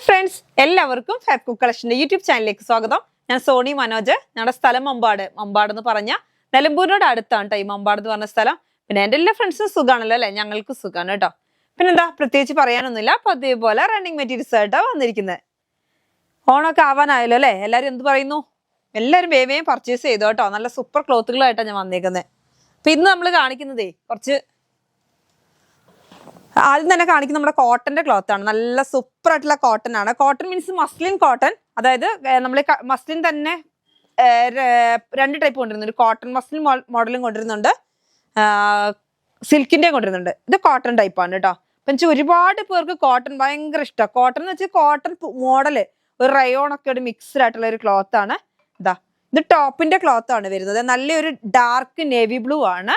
Friends, എല്ലാവർക്കും fab cook കളക്ഷന്റെ YouTube ചാനലിലേക്ക് സ്വാഗതം. ഞാൻ സോണി മനോജ്. ഞങ്ങളുടെ സ്ഥലം മമ്പാട് എന്ന് പറഞ്ഞ നിലമ്പൂരിനോട് അടുത്താണ് കേട്ടോ ഈ മമ്പാട് എന്ന് പറഞ്ഞ സ്ഥലം. പിന്നെ എൻ്റെ എല്ലാ ഫ്രണ്ട്സും സുഖമാണല്ലോ അല്ലെ? ഞങ്ങൾക്ക് സുഖമാണ് കേട്ടോ. പിന്നെന്താ പ്രത്യേകിച്ച് പറയാനൊന്നുമില്ല. അപ്പൊ അതേപോലെ റണ്ണിങ് മെറ്റീരിയൽസ് ആയിട്ടാണ് വന്നിരിക്കുന്നത്. ഓണമൊക്കെ ആവാനായല്ലോ അല്ലെ? എല്ലാവരും എന്ത് പറയുന്നു? എല്ലാവരും വേഗം പർച്ചേസ് ചെയ്തു കേട്ടോ. നല്ല സൂപ്പർ ക്ലോത്തുകളായിട്ടാണ് ഞാൻ വന്നേക്കുന്നത്. അപ്പൊ ഇന്ന് നമ്മൾ കാണിക്കുന്നതേ കുറച്ച് ആദ്യം തന്നെ കാണിക്കുന്ന നമ്മുടെ കോട്ടന്റെ ക്ലോത്ത് ആണ്. നല്ല സൂപ്പർ ആയിട്ടുള്ള കോട്ടൺ ആണ്. Cotton means muslin cotton. അതായത് നമ്മൾ മസ്ലിൻ തന്നെ രണ്ട് ടൈപ്പ് കൊണ്ടുവരുന്നുണ്ട്. കോട്ടൺ മസ്ലിൻ മോഡലും കൊണ്ടുവരുന്നുണ്ട്, സിൽക്കിന്റെ കൊണ്ടുവരുന്നുണ്ട്. ഇത് കോട്ടൺ ടൈപ്പ് ആണ് കേട്ടോ. അപ്പൊ എനിക്ക് ഒരുപാട് പേർക്ക് കോട്ടൺ ഭയങ്കര ഇഷ്ടമാണ്. കോട്ടൺ എന്ന് വെച്ചാൽ കോട്ടൺ മോഡല് ഒരു റയോൺ ഒക്കെ ഒരു മിക്സ്ഡ് ആയിട്ടുള്ള ഒരു ക്ലോത്ത് ആണ്. ഇത് ടോപ്പിന്റെ ക്ലോത്ത് ആണ് വരുന്നത്. നല്ലൊരു ഡാർക്ക് നേവി ബ്ലൂ ആണ്.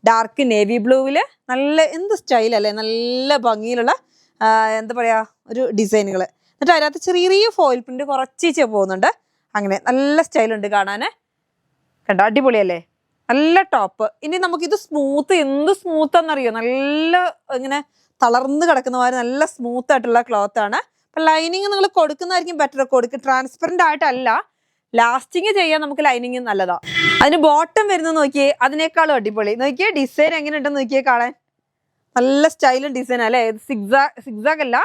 ഡാർക്ക് നേവി ബ്ലൂവില് നല്ല എന്ത് സ്റ്റൈൽ അല്ലേ, നല്ല ഭംഗിയിലുള്ള എന്താ പറയാ ഒരു ഡിസൈനുകൾ. എന്നിട്ട് അതിനകത്ത് ചെറിയ ഫോയിൽ പ്രിന്റ് കുറച്ച് പോകുന്നുണ്ട്. അങ്ങനെ നല്ല സ്റ്റൈലുണ്ട് കാണാന്. കണ്ടോ, അടിപൊളിയല്ലേ? നല്ല ടോപ്പ്. ഇനി നമുക്കിത് സ്മൂത്ത്, എന്ത് സ്മൂത്ത് എന്നറിയോ, നല്ല ഇങ്ങനെ തളർന്ന് കിടക്കുന്ന മാതിരി നല്ല സ്മൂത്ത് ആയിട്ടുള്ള ക്ലോത്ത് ആണ്. അപ്പൊ ലൈനിങ് നിങ്ങൾ കൊടുക്കുന്നതായിരിക്കും ബെറ്റർ. ട്രാൻസ്പെറന്റ് ആയിട്ടല്ല, ലാസ്റ്റിങ് ചെയ്യാൻ നമുക്ക് ലൈനിങ് നല്ലതാ. അതിന് ബോട്ടം വരുന്നത് നോക്കിയേ, അതിനേക്കാളും അടിപൊളി. നോക്കിയേ ഡിസൈൻ എങ്ങനെ ഉണ്ടെന്ന് നോക്കിയേ, കാണാൻ നല്ല സ്റ്റൈലും ഡിസൈൻ അല്ലേ? സിഗ്സാഗ് അല്ല,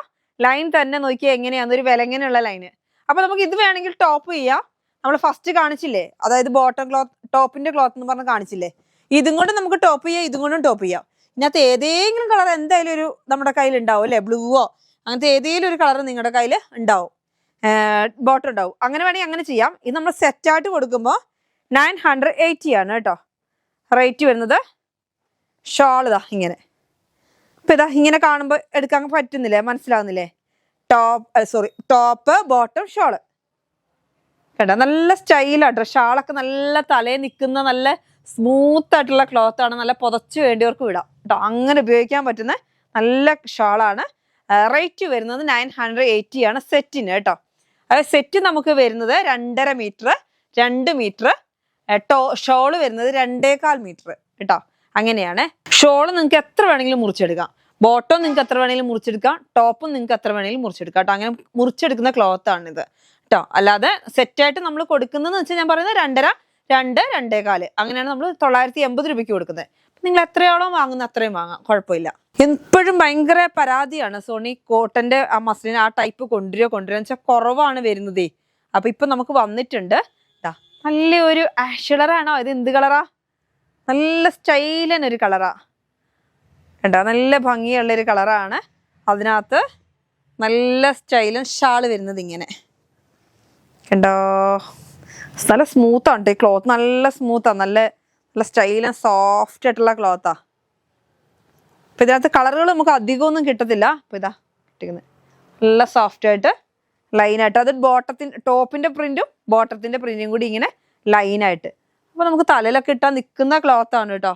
ലൈൻ തന്നെ നോക്കിയേ എങ്ങനെയാന്ന്, ഒരു വിലങ്ങനെയുള്ള ലൈന്. അപ്പൊ നമുക്ക് ഇത് വേണമെങ്കിൽ ടോപ്പ് ചെയ്യാം. നമ്മൾ ഫസ്റ്റ് കാണിച്ചില്ലേ, അതായത് ബോട്ടം ക്ലോത്ത്, ടോപ്പിന്റെ ക്ലോത്ത് എന്ന് പറഞ്ഞ് കാണിച്ചില്ലേ, ഇതും കൊണ്ട് നമുക്ക് ടോപ്പ് ചെയ്യാം, ഇതും കൊണ്ടും ടോപ്പ് ചെയ്യാം. ഇതിനകത്ത് ഏതെങ്കിലും കളർ എന്തായാലും ഒരു നമ്മുടെ കയ്യിൽ ഉണ്ടാവും അല്ലെ? ബ്ലൂവോ അങ്ങനത്തെ ഏതെങ്കിലും ഒരു കളർ നിങ്ങളുടെ കയ്യിൽ ഉണ്ടാവും, ബോട്ടം ഉണ്ടാവും. അങ്ങനെ വേണമെങ്കിൽ അങ്ങനെ ചെയ്യാം. ഇത് നമ്മൾ സെറ്റായിട്ട് കൊടുക്കുമ്പോൾ 980 ആണ് കേട്ടോ റേറ്റ് വരുന്നത്. ഷോൾ ഇതാ ഇങ്ങനെ. ഇപ്പൊ ഇതാ ഇങ്ങനെ കാണുമ്പോൾ എടുക്കാൻ പറ്റുന്നില്ലേ? മനസ്സിലാവുന്നില്ലേ? ടോപ്പ് ബോട്ടം ഷോള് കേട്ടോ. നല്ല സ്റ്റൈലാട്ടോ. ഷാളൊക്കെ നല്ല തലയിൽ നിൽക്കുന്ന നല്ല സ്മൂത്ത് ആയിട്ടുള്ള ക്ലോത്ത് ആണ്. നല്ല പുതച്ച് വേണ്ടിയവർക്ക് വിടാം കേട്ടോ. അങ്ങനെ ഉപയോഗിക്കാൻ പറ്റുന്ന നല്ല ഷാളാണ്. റേറ്റ് വരുന്നത് 980 ആണ് സെറ്റിന് കേട്ടോ. അത് സെറ്റ് നമുക്ക് വരുന്നത് 2.5 മീറ്റർ, 2 മീറ്റർ. ഷോള് വരുന്നത് 2.25 മീറ്റർ കേട്ടോ. അങ്ങനെയാണ്. ഷോള് നിങ്ങൾക്ക് എത്ര വേണമെങ്കിലും മുറിച്ചെടുക്കാം. ബോട്ടം നിങ്ങൾക്ക് എത്ര വേണമെങ്കിലും മുറിച്ചെടുക്കാം. ടോപ്പും നിങ്ങൾക്ക് എത്ര വേണമെങ്കിലും മുറിച്ചെടുക്കാം കേട്ടോ. അങ്ങനെ മുറിച്ചെടുക്കുന്ന ക്ലോത്ത് ആണ് ഇത് കേട്ടോ. അല്ലാതെ സെറ്റായിട്ട് നമ്മൾ കൊടുക്കുന്നതെന്ന് വെച്ചാൽ ഞാൻ പറയുന്നത് 2.5, 2, 2.25 അങ്ങനെയാണ് നമ്മൾ 980 രൂപയ്ക്ക് കൊടുക്കുന്നത്. നിങ്ങൾ എത്രയോളം വാങ്ങുന്ന അത്രയും വാങ്ങാം, കുഴപ്പമില്ല. എപ്പോഴും ഭയങ്കര പരാതിയാണ് സോണി കോട്ടന്റെ ആ മസ്ലിൻ ആ ടൈപ്പ് കൊണ്ടുവരാന്ന് വെച്ചാൽ കുറവാണ് വരുന്നതേ. അപ്പൊ ഇപ്പൊ നമുക്ക് വന്നിട്ടുണ്ട്. നല്ലൊരു ആഷ് കളറാണോ ഇത്? എന്ത് കളറാ? നല്ല സ്റ്റൈലനൊരു കളറാ കണ്ടോ. നല്ല ഭംഗിയുള്ളൊരു കളറാണ്. അതിനകത്ത് നല്ല സ്റ്റൈലും ഷാള് വരുന്നത് ഇങ്ങനെ കണ്ടോ. നല്ല സ്മൂത്താണ് കേട്ടോ ഈ ക്ലോത്ത്. നല്ല സ്മൂത്താണ്, നല്ല നല്ല സ്റ്റൈലും സോഫ്റ്റ് ആയിട്ടുള്ള ക്ലോത്താ. അപ്പൊ ഇതിനകത്ത് കളറുകൾ നമുക്ക് അധികമൊന്നും കിട്ടത്തില്ല. അപ്പൊ ഇതാ കിട്ടുന്നത് നല്ല സോഫ്റ്റ് ആയിട്ട് ലൈനായിട്ട്. അത് ടോപ്പിന്റെ പ്രിന്റും ബോട്ടത്തിന്റെ പ്രിന്റും കൂടി ഇങ്ങനെ ലൈനായിട്ട്. അപ്പൊ നമുക്ക് തലയിലൊക്കെ ഇട്ടാൽ നിൽക്കുന്ന ക്ലോത്ത് ആണ് കേട്ടോ.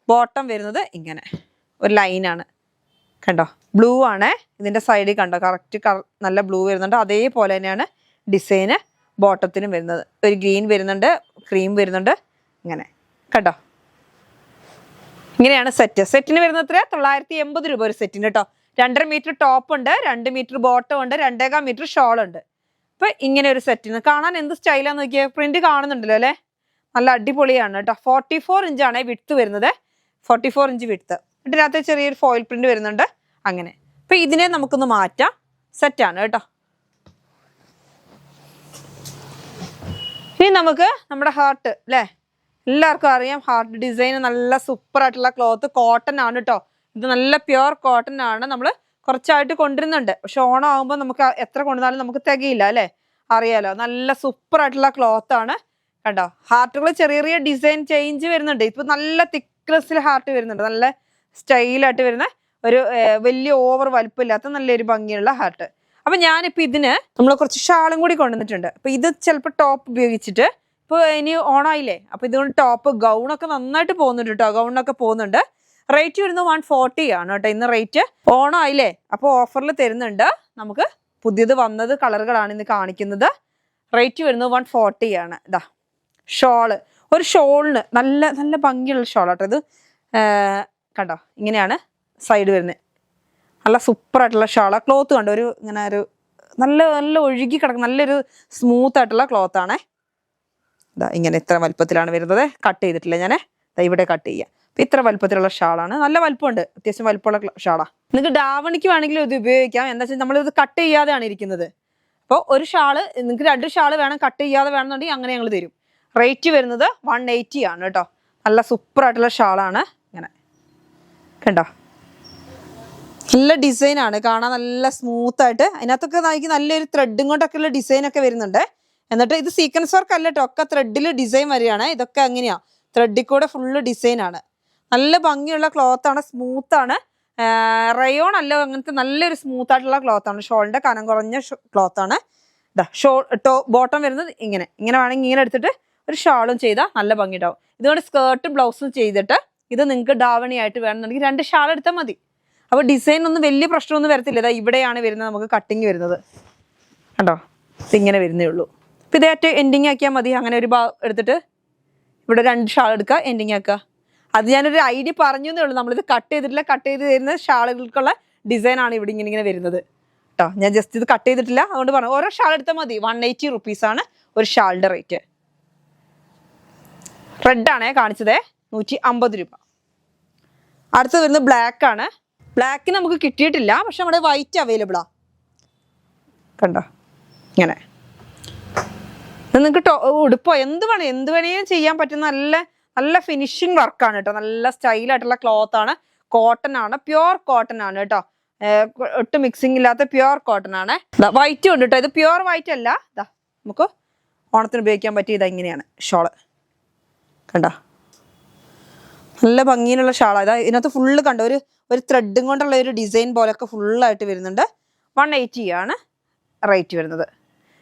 ബോട്ടം വരുന്നത് ഇങ്ങനെ ഒരു ലൈനാണ് കണ്ടോ. ബ്ലൂ ആണ് ഇതിന്റെ സൈഡിൽ കണ്ടോ, കറക്റ്റ് നല്ല ബ്ലൂ വരുന്നുണ്ട്. അതേപോലെ തന്നെയാണ് ഡിസൈന് ബോട്ടത്തിനും വരുന്നത്. ഒരു ഗ്രീൻ വരുന്നുണ്ട്, ക്രീം വരുന്നുണ്ട്, ഇങ്ങനെ കണ്ടോ. ഇങ്ങനെയാണ് സെറ്റിന് വരുന്നത്. എത്ര? 980 രൂപ ഒരു സെറ്റിന് കേട്ടോ. 2.5 മീറ്റർ ടോപ്പ് ഉണ്ട്, 2 മീറ്റർ ബോട്ടം ഉണ്ട്, 2.25 മീറ്റർ ഷോൾ ഉണ്ട്. അപ്പൊ ഇങ്ങനെ ഒരു സെറ്റിന് കാണാൻ എന്ത് സ്റ്റൈലാന്ന് നോക്കിയാൽ. പ്രിന്റ് കാണുന്നുണ്ടല്ലോ അല്ലെ? നല്ല അടിപൊളിയാണ് കേട്ടോ. 44 ഇഞ്ചാണ് വിഡ്ത്ത് വരുന്നത്. 44 ഇഞ്ച് വിഡ്ത്ത്. ഇതിനകത്ത് ചെറിയൊരു ഫോയിൽ പ്രിന്റ് വരുന്നുണ്ട്. അങ്ങനെ. അപ്പൊ ഇതിനെ നമുക്കൊന്ന് മാറ്റാം. സെറ്റാണ് കേട്ടോ. ഇനി നമുക്ക് നമ്മുടെ ഹാർട്ട് അല്ലെ, എല്ലാവർക്കും അറിയാം ഹാർട്ട് ഡിസൈൻ. നല്ല സൂപ്പർ ആയിട്ടുള്ള ക്ലോത്ത് കോട്ടൺ ആണ് കേട്ടോ. ഇത് നല്ല പ്യുവർ കോട്ടൺ ആണ്. നമ്മൾ കുറച്ചായിട്ട് കൊണ്ടുവരുന്നുണ്ട്. പക്ഷെ ഓണം ആകുമ്പോൾ നമുക്ക് എത്ര കൊണ്ടുവന്നാലും നമുക്ക് തികയില്ല അല്ലെ? അറിയാലോ. നല്ല സൂപ്പർ ആയിട്ടുള്ള ക്ലോത്ത് ആണ് കണ്ടോ. ഹാർട്ടുകൾ ചെറിയ ചെറിയ ഡിസൈൻ ചേഞ്ച് വരുന്നുണ്ട്. ഇപ്പൊ നല്ല തിക്നെസ്സിൽ ഹാർട്ട് വരുന്നുണ്ട്. നല്ല സ്റ്റൈലായിട്ട് വരുന്ന ഒരു വലിയ ഓവർ വലുപ്പമില്ലാത്ത നല്ലൊരു ഭംഗിയുള്ള ഹാർട്ട്. അപ്പൊ ഞാനിപ്പോ ഇതിന് നമ്മൾ കുറച്ച് ഷാളും കൂടി കൊണ്ടുവന്നിട്ടുണ്ട്. അപ്പൊ ഇത് ചിലപ്പോൾ ടോപ്പ് ഉപയോഗിച്ചിട്ട് ഇപ്പൊ ഇനി ഓണായില്ലേ, അപ്പൊ ഇതുകൊണ്ട് ടോപ്പ് ഗൗണൊക്കെ നന്നായിട്ട് പോകുന്നുണ്ട് കേട്ടോ. ഗൗണൊക്കെ പോകുന്നുണ്ട്. റേറ്റ് വരുന്നത് 140 ആണ് കേട്ടോ. ഇന്ന് റേറ്റ് ഓണായില്ലേ, അപ്പൊ ഓഫറിൽ തരുന്നുണ്ട്. നമുക്ക് പുതിയത് വന്നത് കളറുകളാണ് ഇന്ന് കാണിക്കുന്നത്. റേറ്റ് വരുന്നത് 140 ആണ്. ഇതാ ഷോള്, ഒരു ഷോളിന് നല്ല നല്ല ഭംഗിയുള്ള ഷോളാട്ടോ ഇത്. കണ്ടോ ഇങ്ങനെയാണ് സൈഡ് വരുന്നത്. നല്ല സൂപ്പർ ആയിട്ടുള്ള ഷാളാ. ക്ലോത്ത് കണ്ടോ, ഒരു ഇങ്ങനെ ഒരു നല്ല നല്ല ഒഴുകി കിടക്കും, നല്ലൊരു സ്മൂത്ത് ആയിട്ടുള്ള ക്ലോത്ത് ആണേ. ഇതാ ഇങ്ങനെ ഇത്ര വലുപ്പത്തിലാണ് വരുന്നത്. കട്ട് ചെയ്തിട്ടില്ല ഞാൻ, ഇവിടെ കട്ട് ചെയ്യാം. അപ്പം ഇത്ര വലുപ്പത്തിലുള്ള ഷാളാണ്, നല്ല വലുപ്പമുണ്ട്, അത്യാവശ്യം വലുപ്പമുള്ള ഷാളാണ്. നിങ്ങൾക്ക് ഡാവണിക്ക് വേണമെങ്കിലും ഇത് ഉപയോഗിക്കാം. എന്താ വെച്ചാൽ നമ്മളിത് കട്ട് ചെയ്യാതെയാണ് ഇരിക്കുന്നത്. അപ്പോൾ ഒരു ഷാള് നിങ്ങൾക്ക് 2 ഷാള് വേണം, കട്ട് ചെയ്യാതെ വേണമെന്നുണ്ടെങ്കിൽ അങ്ങനെ ഞങ്ങൾ തരും. റേറ്റ് വരുന്നത് 180 ആണ് കേട്ടോ. നല്ല സൂപ്പർ ആയിട്ടുള്ള ഷാളാണ്. ഇങ്ങനെ കണ്ടോ, നല്ല ഡിസൈനാണ്, കാണാൻ നല്ല സ്മൂത്ത് ആയിട്ട്. അതിനകത്തൊക്കെ നോക്കി നല്ലൊരു ത്രെഡും കൊണ്ടൊക്കെയുള്ള ഡിസൈനൊക്കെ വരുന്നുണ്ട്. എന്നിട്ട് ഇത് സീക്വൻസ് വർക്ക് അല്ല കേട്ടോ, ഒക്കെ ത്രെഡിൽ ഡിസൈൻ വരികയാണ്. ഇതൊക്കെ അങ്ങനെയാ, ത്രെഡിൽ കൂടെ ഫുള്ള് ഡിസൈനാണ്. നല്ല ഭംഗിയുള്ള ക്ലോത്താണ്, സ്മൂത്താണ്. റയോൺ അല്ല, അങ്ങനത്തെ നല്ലൊരു സ്മൂത്ത് ആയിട്ടുള്ള ക്ലോത്താണ്. ഷോളിന്റെ കനം കുറഞ്ഞ ക്ലോത്താണ്. ഇതാ ബോട്ടം വരുന്നത് ഇങ്ങനെ വേണമെങ്കിൽ ഇങ്ങനെ എടുത്തിട്ട് ഒരു ഷാളും ചെയ്താൽ നല്ല ഭംഗി ഉണ്ടാവും. ഇതുകൊണ്ട് സ്കേർട്ടും ബ്ലൗസും ചെയ്തിട്ട് ഇത് നിങ്ങൾക്ക് ഡാവണി ആയിട്ട് വേണമെന്നുണ്ടെങ്കിൽ 2 ഷാൾ എടുത്താൽ മതി. അപ്പോൾ ഡിസൈൻ ഒന്നും വലിയ പ്രശ്നമൊന്നും വരത്തില്ല. ഇതാ ഇവിടെയാണ് വരുന്നത് നമുക്ക് കട്ടിങ് വരുന്നത് കണ്ടോ, ഇതിങ്ങനെ വരുന്നേ ഉള്ളൂ. അപ്പോൾ ഇതേറ്റ് എൻഡിങ് ആക്കിയാൽ മതി. അങ്ങനെ ഒരു എടുത്തിട്ട് ഇവിടെ 2 ഷാൾ എടുക്കുക, എൻഡിങ് ആക്കുക. അത് ഞാനൊരു ഐഡിയ പറഞ്ഞു എന്നേ ഉള്ളൂ. നമ്മളിത് കട്ട് ചെയ്തിട്ടില്ല. കട്ട് ചെയ്ത് തരുന്ന ഷാളുകൾക്കുള്ള ഡിസൈനാണ് ഇവിടെ ഇങ്ങനെ വരുന്നത് കേട്ടോ. ഞാൻ ജസ്റ്റ് ഇത് കട്ട് ചെയ്തിട്ടില്ല, അതുകൊണ്ട് പറഞ്ഞു ഓരോ ഷാൾ എടുത്താൽ മതി. 180 റുപ്പീസാണ് ഒരു ഷാളിൻ്റെ റേറ്റ്. റെഡാണേ കാണിച്ചത്, 150 രൂപ. അടുത്ത് വരുന്നത് ബ്ലാക്ക് ആണ്. ബ്ലാക്ക് നമുക്ക് കിട്ടിയിട്ടില്ല, പക്ഷെ നമ്മുടെ വൈറ്റ് അവൈലബിളാ കണ്ടോ. ഇങ്ങനെ നിങ്ങൾക്ക് ഉടുപ്പോ എന്ത് വേണേലും ചെയ്യാൻ പറ്റുന്ന നല്ല നല്ല ഫിനിഷിങ് വർക്കാണ് കേട്ടോ. നല്ല സ്റ്റൈലായിട്ടുള്ള ക്ലോത്ത് ആണ്, കോട്ടൺ ആണ്, പ്യുവർ കോട്ടൺ ആണ് കേട്ടോ. ഒട്ടും മിക്സിങ് ഇല്ലാത്ത പ്യുവർ കോട്ടൺ ആണ്. വൈറ്റ് ഉണ്ട് കേട്ടോ, ഇത് പ്യുവർ വൈറ്റ് അല്ല. ഇതാ നമുക്ക് ഓണത്തിന് ഉപയോഗിക്കാൻ പറ്റിയ ഇതാ ഇങ്ങനെയാണ് ഷോള് കണ്ടോ. നല്ല ഭംഗിയിലുള്ള ഷാളാണ്. ഇതാ ഇതിനകത്ത് ഫുള്ള് കണ്ടോ, ഒരു ത്രെഡും കൊണ്ടുള്ള ഒരു ഡിസൈൻ പോലൊക്കെ ഫുള്ളായിട്ട് വരുന്നുണ്ട്. 180 ആണ് റേറ്റ് വരുന്നത്.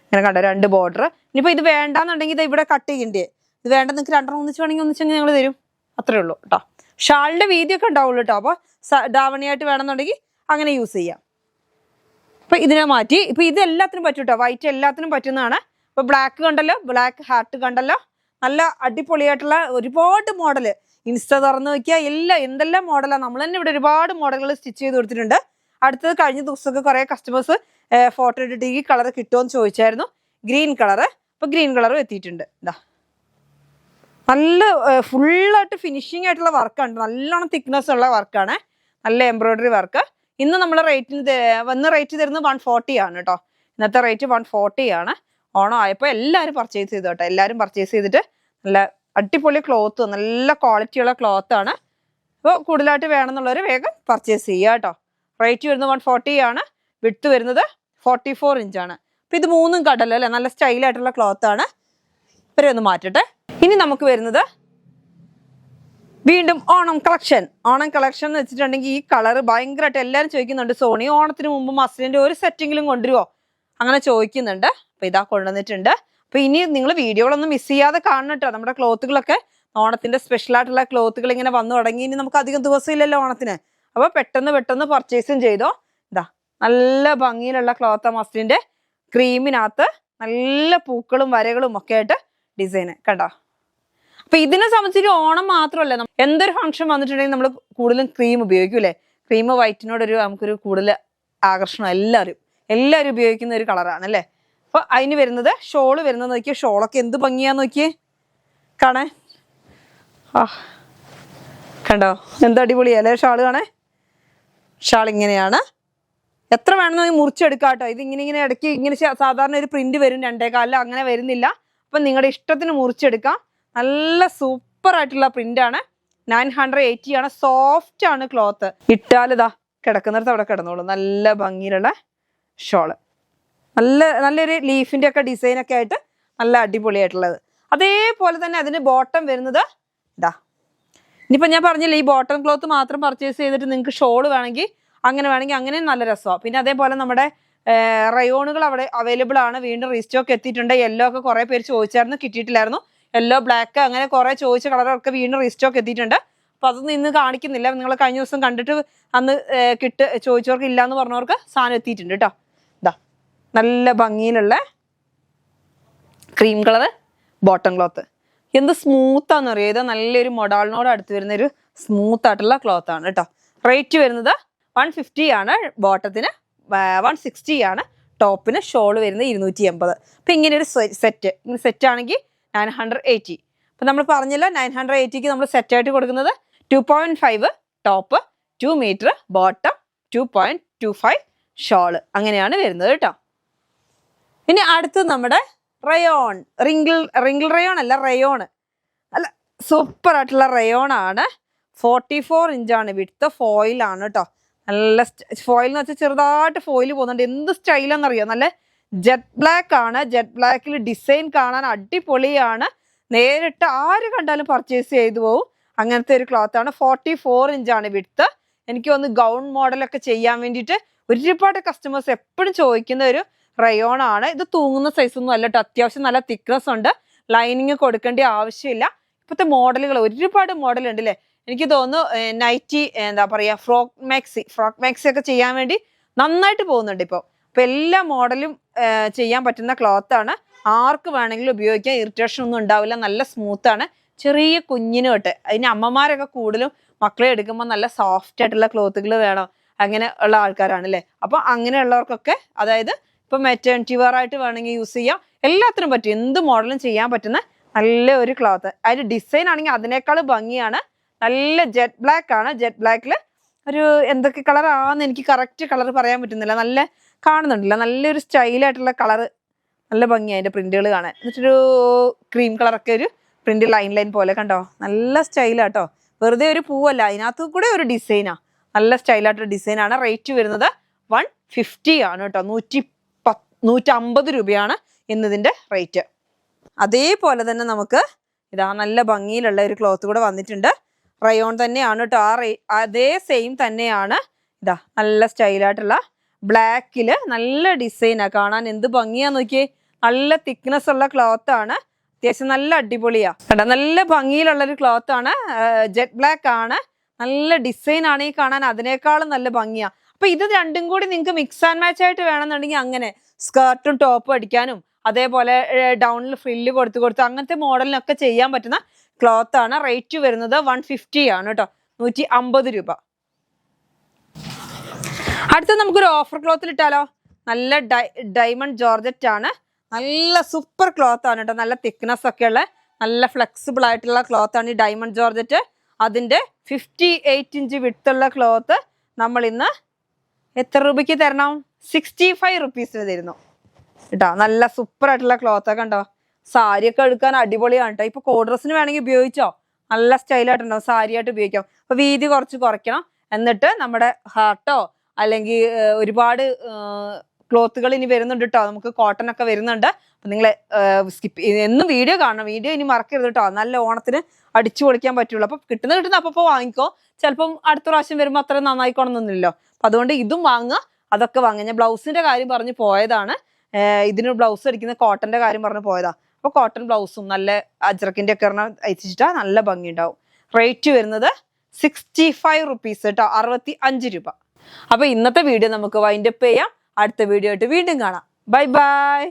ഇങ്ങനെ കണ്ടോ 2 ബോർഡർ. ഇനിയിപ്പോൾ ഇത് വേണ്ടാന്നുണ്ടെങ്കിൽ ഇത് ഇവിടെ കട്ട് ചെയ്യണ്ടേ. ഇത് വേണ്ട നിങ്ങൾക്ക് 2 ഒന്നിച്ച് വേണമെങ്കിൽ ഒന്നിച്ചെങ്കിൽ ഞങ്ങൾ തരും, അത്രേ ഉള്ളൂ കേട്ടോ. ഷാളിൻ്റെ വീതിയൊക്കെ ഉണ്ടാവുള്ളൂ കേട്ടോ. അപ്പോൾ ഡാവണിയായിട്ട് വേണമെന്നുണ്ടെങ്കിൽ അങ്ങനെ യൂസ് ചെയ്യാം. അപ്പോൾ ഇതിനെ മാറ്റി ഇപ്പോൾ ഇത് എല്ലാത്തിനും പറ്റും കേട്ടോ. വൈറ്റ് എല്ലാത്തിനും പറ്റുന്നതാണ്. ഇപ്പോൾ ബ്ലാക്ക് കണ്ടല്ലോ, ബ്ലാക്ക് ഹാർട്ട് കണ്ടല്ലോ, നല്ല അടിപൊളിയായിട്ടുള്ള ഒരുപാട് മോഡൽ. ഇൻസ്റ്റ തുറന്ന് നോക്കിയാൽ എന്തെല്ലാം മോഡലാണ്. നമ്മൾ തന്നെ ഇവിടെ ഒരുപാട് മോഡലുകൾ സ്റ്റിച്ച് ചെയ്ത് കൊടുത്തിട്ടുണ്ട്. അടുത്തത് കഴിഞ്ഞ ദിവസമൊക്കെ കുറേ കസ്റ്റമേഴ്സ് ഫോട്ടോ ഇട്ടിട്ട് ഈ കളർ കിട്ടുമോ എന്ന് ചോദിച്ചായിരുന്നു. ഗ്രീൻ കളറ്, അപ്പോൾ ഗ്രീൻ കളറും എത്തിയിട്ടുണ്ട്. ഇതാ നല്ല ഫുള്ളായിട്ട് ഫിനിഷിംഗ് ആയിട്ടുള്ള വർക്കാണ്, നല്ലോണം തിക്നെസ് ഉള്ള വർക്കാണ്, നല്ല എംബ്രോയിഡറി വർക്ക്. ഇന്ന് നമ്മൾ റേറ്റ് തരുന്നത് 140 ആണ് കേട്ടോ. ഇന്നത്തെ റേറ്റ് 140 ആണ്. ഓണം ആയപ്പോൾ എല്ലാവരും പർച്ചേസ് ചെയ്തു കേട്ടോ. എല്ലാവരും പർച്ചേസ് ചെയ്തിട്ട് നല്ല അടിപൊളി ക്ലോത്ത്, നല്ല ക്വാളിറ്റിയുള്ള ക്ലോത്താണ്. അപ്പോൾ കൂടുതലായിട്ട് വേണമെന്നുള്ളവർ വേഗം പർച്ചേസ് ചെയ്യുക കേട്ടോ. റേറ്റ് വരുന്നത് 140 ആണ്. വിഡ്ത്ത് വരുന്നത് 44 ഇഞ്ചാണ്. അപ്പോൾ ഇത് 3ഉം കടല്ലോ അല്ലേ, നല്ല സ്റ്റൈലായിട്ടുള്ള ക്ലോത്താണ്. ഇവരെ ഒന്ന് മാറ്റട്ടെ. ഇനി നമുക്ക് വരുന്നത് വീണ്ടും ഓണം കളക്ഷൻ. ഓണം കളക്ഷൻ എന്ന് വെച്ചിട്ടുണ്ടെങ്കിൽ ഈ കളർ ഭയങ്കരമായിട്ട് എല്ലാവരും ചോദിക്കുന്നുണ്ട്, സോണി ഓണത്തിന് മുമ്പ് മസ്ലിൻ്റെ ഒരു സെറ്റെങ്കിലും കൊണ്ടുവരുമോ അങ്ങനെ ചോദിക്കുന്നുണ്ട്. അപ്പോൾ ഇതാ കൊണ്ടുവന്നിട്ടുണ്ട്. അപ്പോൾ ഇനി നിങ്ങൾ വീഡിയോകളൊന്നും മിസ് ചെയ്യാതെ കാണണം കേട്ടോ. നമ്മുടെ ക്ലോത്തുകളൊക്കെ ഓണത്തിൻ്റെ സ്പെഷ്യലായിട്ടുള്ള ക്ലോത്തുകൾ ഇങ്ങനെ വന്നു തുടങ്ങി. ഇനി നമുക്ക് അധികം ദിവസമില്ലല്ലോ ഓണത്തിന്. അപ്പോൾ പെട്ടെന്ന് പർച്ചേസും ചെയ്തോ. ഇതാ നല്ല ഭംഗിയിലുള്ള ക്ലോത്ത് മസ്ലിൻ്റെ, ക്രീമിനകത്ത് നല്ല പൂക്കളും വരകളും ഒക്കെ ആയിട്ട് ഡിസൈന് കണ്ടോ. അപ്പൊ ഇതിനെ സംബന്ധിച്ച് ഓണം മാത്രമല്ല, എന്തൊരു ഫംഗ്ഷൻ വന്നിട്ടുണ്ടെങ്കിൽ നമ്മൾ കൂടുതലും ക്രീം ഉപയോഗിക്കും അല്ലേ. ക്രീം വൈറ്റിനോടൊരു നമുക്കൊരു കൂടുതൽ ആകർഷണം എല്ലാവരും ഉപയോഗിക്കുന്ന ഒരു കളറാണ് അല്ലേ. അപ്പൊ അതിന് വരുന്നത് ഷോള് വരുന്നത് നോക്കിയാൽ, ഷോളൊക്കെ എന്ത് ഭംഗിയാന്ന് നോക്കിയേ കാണാൻ. കണ്ടോ എന്ത് അടിപൊളിയല്ലേ ഷാള് കാണേ. ഷാൾ ഇങ്ങനെയാണ്. എത്ര വേണമെന്ന് മുറിച്ചെടുക്കാം കേട്ടോ. ഇത് ഇങ്ങനെ ഇടയ്ക്ക് ഇങ്ങനെ സാധാരണ ഒരു പ്രിന്റ് വരും, 2.25 അങ്ങനെ വരുന്നില്ല. അപ്പം നിങ്ങളുടെ ഇഷ്ടത്തിന് മുറിച്ചെടുക്കാം. നല്ല സൂപ്പർ ആയിട്ടുള്ള പ്രിന്റാണ്. 980 ആണ്. സോഫ്റ്റ് ആണ് ക്ലോത്ത്. ഇട്ടാലിതാ കിടക്കുന്നിടത്ത് അവിടെ കിടന്നോളൂ. നല്ല ഭംഗിയിലുള്ള ഷോള്, നല്ലൊരു ലീഫിൻ്റെ ഒക്കെ ഡിസൈനൊക്കെ ആയിട്ട് നല്ല അടിപൊളിയായിട്ടുള്ളത്. അതേപോലെ തന്നെ അതിന് ബോട്ടം വരുന്നത് ഇതാ. ഇനിയിപ്പോൾ ഞാൻ പറഞ്ഞില്ല, ഈ ബോട്ടം ക്ലോത്ത് മാത്രം പർച്ചേസ് ചെയ്തിട്ട് നിങ്ങൾക്ക് ഷോള് വേണമെങ്കിൽ അങ്ങനെ നല്ല രസമാണ്. പിന്നെ അതേപോലെ നമ്മുടെ റയോണുകൾ അവിടെ അവൈലബിൾ ആണ്. വീണ്ടും റീസ്റ്റോക്ക് എത്തിയിട്ടുണ്ട്. യെല്ലോ ഒക്കെ കുറേ പേര് ചോദിച്ചായിരുന്നു, കിട്ടിയിട്ടില്ലായിരുന്നു. യെല്ലോ, ബ്ലാക്ക് അങ്ങനെ കുറേ ചോദിച്ച കളറൊക്കെ വീണ്ടും റീസ്റ്റോക്ക് എത്തിയിട്ടുണ്ട്. അപ്പോൾ അതൊന്നും ഇന്ന് കാണിക്കുന്നില്ല. നിങ്ങൾ കഴിഞ്ഞ ദിവസം കണ്ടിട്ട് അന്ന് ചോദിച്ചവർക്ക് ഇല്ലയെന്ന് പറഞ്ഞവർക്ക് സാധനം എത്തിയിട്ടുണ്ട് കേട്ടോ. ഇതാ നല്ല ഭംഗിയിലുള്ള ക്രീം കളറ് ബോട്ടം ക്ലോത്ത്. എന്ത് സ്മൂത്താന്ന് അറിയാം. ഇത് നല്ലൊരു മൊഡാളിനോട് അടുത്ത് വരുന്നൊരു സ്മൂത്ത് ആയിട്ടുള്ള ക്ലോത്ത് ആണ് കേട്ടോ. റേറ്റ് വരുന്നത് 150 ആണ്. ബോട്ടത്തിന് 160 ആണ്. ടോപ്പിന് ഷോൾ വരുന്നത് 280. അപ്പം ഇങ്ങനെ ഒരു സെറ്റ് ആണെങ്കിൽ 980. അപ്പം നമ്മൾ പറഞ്ഞല്ലോ 980ക്ക് നമ്മൾ സെറ്റായിട്ട് കൊടുക്കുന്നത് 2.5 ടോപ്പ്, 2 മീറ്റർ ബോട്ടം, 2.25 ഷോള്, അങ്ങനെയാണ് വരുന്നത് കേട്ടോ. ഇനി അടുത്തത് നമ്മുടെ റയോൺ, റിങ്കിൾ റയോൺ അല്ല, റയോണ്. അല്ല, സൂപ്പർ ആയിട്ടുള്ള റയോൺ ആണ്. 44 ഇഞ്ചാണ് വിഡ്ത്ത്. ഫോയിലാണ് കേട്ടോ. നല്ല ഫോയിൽ എന്ന് വെച്ചാൽ ചെറുതായിട്ട് ഫോയിൽ പോകുന്നുണ്ട്. എന്ത് സ്റ്റൈലാണെന്നറിയോ? നല്ല ജെറ്റ് ബ്ലാക്ക് ആണ്. ജെറ്റ് ബ്ലാക്കിൽ ഡിസൈൻ കാണാൻ അടിപൊളിയാണ്. നേരിട്ട് ആര് കണ്ടാലും പർച്ചേസ് ചെയ്തു പോകും. അങ്ങനത്തെ ഒരു ക്ലോത്ത് ആണ്. 44 ഇഞ്ചാണ് വിഡ്ത്ത്. എനിക്ക് ഒന്ന് ഗൗൺ മോഡലൊക്കെ ചെയ്യാൻ വേണ്ടിയിട്ട് ഒരുപാട് കസ്റ്റമേഴ്സ് എപ്പോഴും ചോദിക്കുന്ന ഒരു റയോൺ ആണ്. ഇത് തൂങ്ങുന്ന സൈസൊന്നും അല്ല കേട്ടോ. അത്യാവശ്യം നല്ല തിക്നെസ് ഉണ്ട്. ലൈനിങ് കൊടുക്കേണ്ട ആവശ്യമില്ല. ഇപ്പോഴത്തെ മോഡലുകൾ ഒരുപാട് മോഡൽ ഉണ്ട് അല്ലേ? എനിക്ക് തോന്നുന്നു നൈറ്റി, എന്താ പറയുക, ഫ്രോക്ക് മാക്സി ഒക്കെ ചെയ്യാൻ വേണ്ടി നന്നായിട്ട് പോകുന്നുണ്ട് ഇപ്പോൾ. അപ്പോൾ എല്ലാ മോഡലും ചെയ്യാൻ പറ്റുന്ന ക്ലോത്ത് ആണ്. ആർക്ക് വേണമെങ്കിലും ഉപയോഗിക്കാം. ഇറിറ്റേഷൻ ഒന്നും ഉണ്ടാവില്ല. നല്ല സ്മൂത്താണ്. ചെറിയ കുഞ്ഞിന് തൊട്ട്, അതിന് അമ്മമാരൊക്കെ കൂടുതലും മക്കളെ എടുക്കുമ്പോൾ നല്ല സോഫ്റ്റ് ആയിട്ടുള്ള ക്ലോത്തുകൾ വേണം, അങ്ങനെ ഉള്ള ആൾക്കാരാണ് അല്ലേ? അപ്പോൾ അങ്ങനെയുള്ളവർക്കൊക്കെ, അതായത് ഇപ്പം മെറ്റേണിറ്റി വെയർ ആയിട്ട് വേണമെങ്കിൽ യൂസ് ചെയ്യാം. എല്ലാത്തിനും പറ്റും. എന്ത് മോഡലും ചെയ്യാൻ പറ്റുന്ന നല്ല ഒരു ക്ലോത്ത്. അതിൻ്റെ ഡിസൈൻ ആണെങ്കിൽ അതിനേക്കാൾ ഭംഗിയാണ്. നല്ല ജെറ്റ് ബ്ലാക്ക് ആണ്. ജെറ്റ് ബ്ലാക്കിൽ ഒരു എന്തൊക്കെ കളറാണെന്ന് എനിക്ക് കറക്റ്റ് കളർ പറയാൻ പറ്റുന്നില്ല. നല്ല കാണുന്നുണ്ടല്ലോ, നല്ലൊരു സ്റ്റൈലായിട്ടുള്ള കളറ്, നല്ല ഭംഗിയാണ് അതിൻ്റെ പ്രിന്റുകൾ കാണാൻ. എന്നിട്ടൊരു ക്രീം കളറൊക്കെ ഒരു പ്രിന്റ് ലൈൻ പോലെ കണ്ടോ, നല്ല സ്റ്റൈലാട്ടോ. വെറുതെ ഒരു പൂവല്ല, അതിനകത്ത് കൂടെ ഒരു ഡിസൈനാ. നല്ല സ്റ്റൈലായിട്ടൊരു ഡിസൈനാണ്. റേറ്റ് വരുന്നത് 150 ആണ് കേട്ടോ. 150 രൂപയാണ് ഇന്നതിൻ്റെ റേറ്റ്. അതേപോലെ തന്നെ നമുക്ക് ഇതാ നല്ല ഭംഗിയിലുള്ള ഒരു ക്ലോത്ത് കൂടെ വന്നിട്ടുണ്ട്. റയോൺ തന്നെയാണ് കേട്ടോ. അതേ സെയിം തന്നെയാണ്. ഇതാ നല്ല സ്റ്റൈലായിട്ടുള്ള ബ്ലാക്കിൽ നല്ല ഡിസൈനാണ്. കാണാൻ എന്ത് ഭംഗിയാന്ന് നോക്കിയേ. നല്ല തിക്നെസ് ഉള്ള ക്ലോത്ത് ആണ്. അത്യാവശ്യം നല്ല അടിപൊളിയാ കേട്ടോ. നല്ല ഭംഗിയിലുള്ളൊരു ക്ലോത്ത് ആണ്. ജെറ്റ് ബ്ലാക്ക് ആണ്. നല്ല ഡിസൈൻ ആണ് ഈ കാണാൻ. അതിനേക്കാളും നല്ല ഭംഗിയാ. അപ്പൊ ഇത് രണ്ടും കൂടി നിങ്ങൾക്ക് മിക്സ് ആൻഡ് മാച്ച് ആയിട്ട് വേണമെന്നുണ്ടെങ്കിൽ അങ്ങനെ സ്കേർട്ടും ടോപ്പും അടിക്കാനും, അതേപോലെ ഡൗണിൽ ഫ്രില്ല് കൊടുത്ത് അങ്ങനത്തെ മോഡലിനൊക്കെ ചെയ്യാൻ പറ്റുന്ന ക്ലോത്ത് ആണ്. റേറ്റ് വരുന്നത് 150 ആണ് കേട്ടോ. 150 രൂപ. അടുത്ത നമുക്കൊരു ഓഫർ ക്ലോത്തിൽ ഇട്ടാലോ? നല്ല ഡയമണ്ട് ജോർജറ്റ് ആണ്. നല്ല സൂപ്പർ ക്ലോത്ത് ആണ് കേട്ടോ. നല്ല തിക്നെസ് ഒക്കെ ഉള്ള നല്ല ഫ്ലെക്സിബിൾ ആയിട്ടുള്ള ക്ലോത്ത് ആണ് ഈ ഡയമണ്ട് ജോർജറ്റ്. അതിൻ്റെ 58 ഇഞ്ച് വിട്ടുള്ള ക്ലോത്ത് നമ്മൾ ഇന്ന് എത്ര രൂപയ്ക്ക് തരണം? 65 റുപ്പീസിന് തരുന്നു കേട്ടോ. നല്ല സൂപ്പർ ആയിട്ടുള്ള ക്ലോത്ത് ഒക്കെ ഉണ്ടോ. സാരിയൊക്കെ എടുക്കാൻ അടിപൊളിയാണ് കേട്ടോ. ഇപ്പൊ കോഡ്രസ്സിന് വേണമെങ്കിൽ ഉപയോഗിച്ചോ, നല്ല സ്റ്റൈലായിട്ടുണ്ടാവും. സാരിയായിട്ട് ഉപയോഗിക്കാം. അപ്പൊ വീതി കുറച്ച് കുറയ്ക്കണം. എന്നിട്ട് നമ്മുടെ ഹാർട്ടോ അല്ലെങ്കിൽ ഒരുപാട് ക്ലോത്തുകൾ ഇനി വരുന്നുണ്ട് കേട്ടോ. നമുക്ക് കോട്ടൺ ഒക്കെ വരുന്നുണ്ട്. അപ്പൊ നിങ്ങൾ എന്നും വീഡിയോ കാണണം. വീഡിയോ ഇനി മറക്കരുത് കേട്ടോ. നല്ല ഓണത്തിന് അടിച്ചു പൊളിക്കാൻ പറ്റുള്ളൂ. അപ്പൊ കിട്ടുന്ന അപ്പൊ വാങ്ങിക്കോ. ചിലപ്പം അടുത്ത പ്രാവശ്യം വരുമ്പോൾ അത്ര നന്നായിക്കോണമെന്നൊന്നുമില്ലല്ലോ. അപ്പൊ അതുകൊണ്ട് ഇതും വാങ്ങുക, അതൊക്കെ വാങ്ങുക. ഞാൻ ബ്ലൗസിന്റെ കാര്യം പറഞ്ഞ് പോയതാണ്. ഇതിന് ബ്ലൗസ് അടിക്കുന്ന കോട്ടന്റെ കാര്യം പറഞ്ഞ് പോയതാ. അപ്പൊ കോട്ടൺ ബ്ലൗസും നല്ല അജ്രക്കിന്റെ ഒക്കെ അയച്ചിട്ടാ നല്ല ഭംഗി ഉണ്ടാവും. റേറ്റ് വരുന്നത് 65 റുപ്പീസ് കേട്ടോ. 65 രൂപ. അപ്പൊ ഇന്നത്തെ വീഡിയോ നമുക്ക് വൈൻഡപ്പ് ചെയ്യാം. അടുത്ത വീഡിയോ ആയിട്ട് വീണ്ടും കാണാം. Bye bye.